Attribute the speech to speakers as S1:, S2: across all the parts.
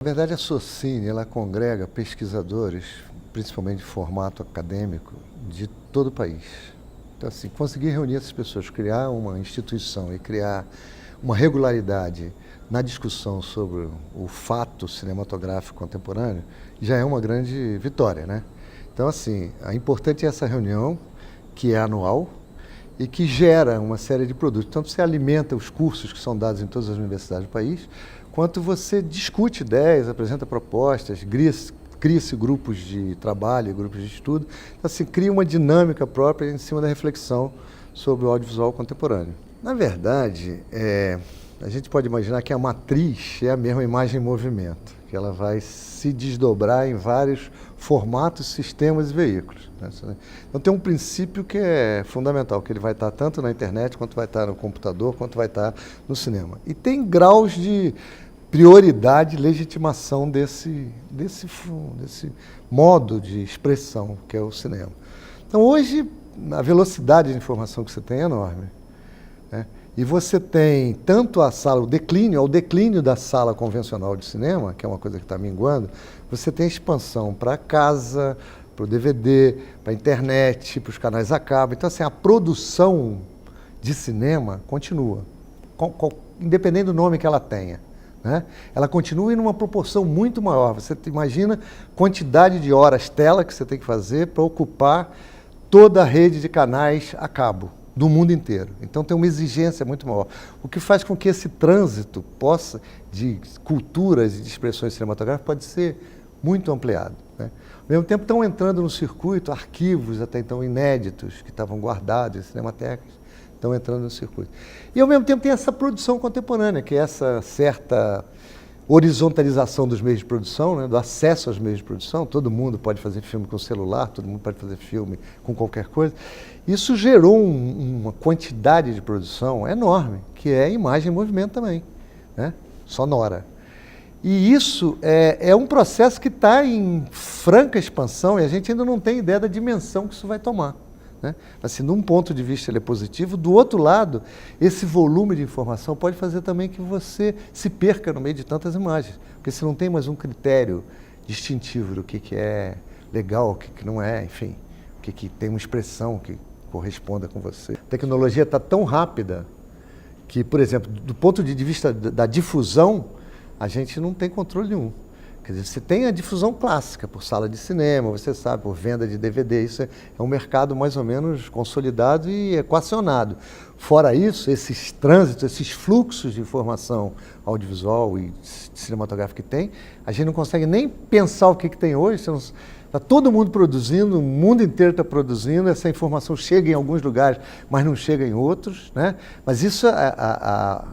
S1: verdade, a Socine, ela congrega pesquisadores, principalmente de formato acadêmico, de todo o país. Então, assim, conseguir reunir essas pessoas, criar uma instituição e criar uma regularidade na discussão sobre o fato cinematográfico contemporâneo já é uma grande vitória, né? Então, assim, é importante essa reunião, que é anual, e que gera uma série de produtos. Tanto você alimenta os cursos que são dados em todas as universidades do país, quanto você discute ideias, apresenta propostas, cria-se grupos de trabalho, grupos de estudo. Então, assim, cria uma dinâmica própria em cima da reflexão sobre o audiovisual contemporâneo. Na verdade, a gente pode imaginar que a matriz é a mesma imagem em movimento, que ela vai se desdobrar em vários formatos, sistemas e veículos, né? Então tem um princípio que é fundamental, que ele vai estar tanto na internet, quanto vai estar no computador, quanto vai estar no cinema. E tem graus de prioridade e legitimação desse modo de expressão que é o cinema. Então hoje a velocidade de informação que você tem é enorme, né? E você tem tanto o declínio da sala convencional de cinema, que é uma coisa que está minguando, você tem expansão para casa, para o DVD, para a internet, para os canais a cabo. Então, assim, a produção de cinema continua, independente do nome que ela tenha, né? Ela continua em uma proporção muito maior. Você imagina a quantidade de horas tela que você tem que fazer para ocupar toda a rede de canais a cabo do mundo inteiro. Então tem uma exigência muito maior, o que faz com que esse trânsito de culturas e de expressões cinematográficas pode ser muito ampliado, né? Ao mesmo tempo estão entrando no circuito arquivos até então inéditos, que estavam guardados em cinematecas, estão entrando no circuito. E ao mesmo tempo tem essa produção contemporânea, que é essa certa horizontalização dos meios de produção, né, do acesso aos meios de produção. Todo mundo pode fazer filme com celular, todo mundo pode fazer filme com qualquer coisa. Isso gerou uma quantidade de produção enorme, que é imagem em movimento também, né, sonora. E isso é um processo que está em franca expansão e a gente ainda não tem ideia da dimensão que isso vai tomar, né? Assim, de um ponto de vista ele é positivo, do outro lado, esse volume de informação pode fazer também que você se perca no meio de tantas imagens, porque você não tem mais um critério distintivo do que é legal, o que não é, enfim, o que tem uma expressão que corresponda com você. A tecnologia está tão rápida que, por exemplo, do ponto de vista da difusão, a gente não tem controle nenhum. Quer dizer, você tem a difusão clássica por sala de cinema, você sabe, por venda de DVD, isso é um mercado mais ou menos consolidado e equacionado. Fora isso, esses trânsitos, esses fluxos de informação audiovisual e cinematográfica que tem, a gente não consegue nem pensar o que tem hoje. Está todo mundo produzindo, o mundo inteiro está produzindo, essa informação chega em alguns lugares, mas não chega em outros, né? Mas isso, a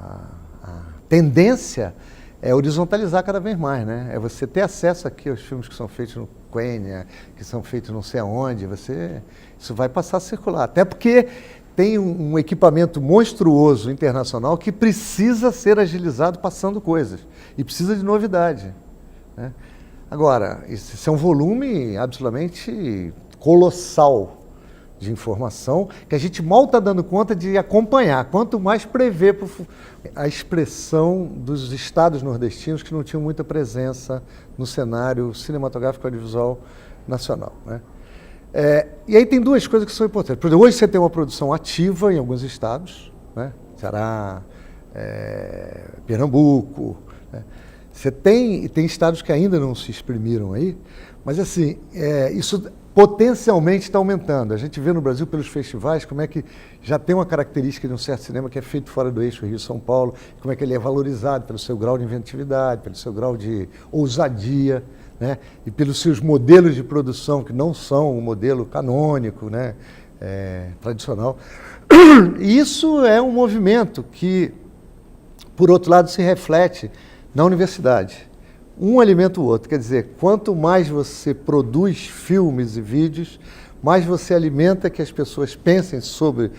S1: tendência é horizontalizar cada vez mais, né? É você ter acesso aqui aos filmes que são feitos no Quênia, que são feitos não sei aonde, isso vai passar a circular. Até porque tem um equipamento monstruoso internacional que precisa ser agilizado passando coisas e precisa de novidade, né? Agora, isso é um volume absolutamente colossal de informação que a gente mal está dando conta de acompanhar, quanto mais prever a expressão dos estados nordestinos que não tinham muita presença no cenário cinematográfico audiovisual nacional, né? E aí tem duas coisas que são importantes. Por exemplo, hoje você tem uma produção ativa em alguns estados, né? Ceará, Pernambuco, né? Você tem estados que ainda não se exprimiram aí, mas assim, isso potencialmente está aumentando. A gente vê no Brasil, pelos festivais, como é que já tem uma característica de um certo cinema que é feito fora do eixo Rio-São Paulo, como é que ele é valorizado pelo seu grau de inventividade, pelo seu grau de ousadia, né? E pelos seus modelos de produção, que não são o modelo canônico, né? Tradicional. E isso é um movimento que, por outro lado, se reflete na universidade. Um alimenta o outro, quer dizer, quanto mais você produz filmes e vídeos, mais você alimenta que as pessoas pensem sobre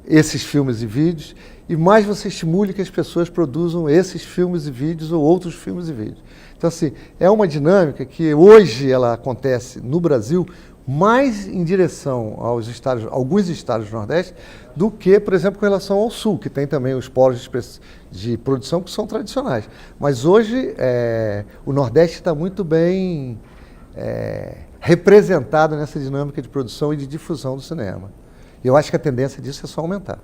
S1: esses filmes e vídeos e mais você estimule que as pessoas produzam esses filmes e vídeos ou outros filmes e vídeos. Então, assim, é uma dinâmica que hoje ela acontece no Brasil mais em direção aos estados, alguns estados do Nordeste, do que, por exemplo, com relação ao Sul, que tem também os polos de produção que são tradicionais. Mas hoje o Nordeste está muito bem representado nessa dinâmica de produção e de difusão do cinema. E eu acho que a tendência disso é só aumentar.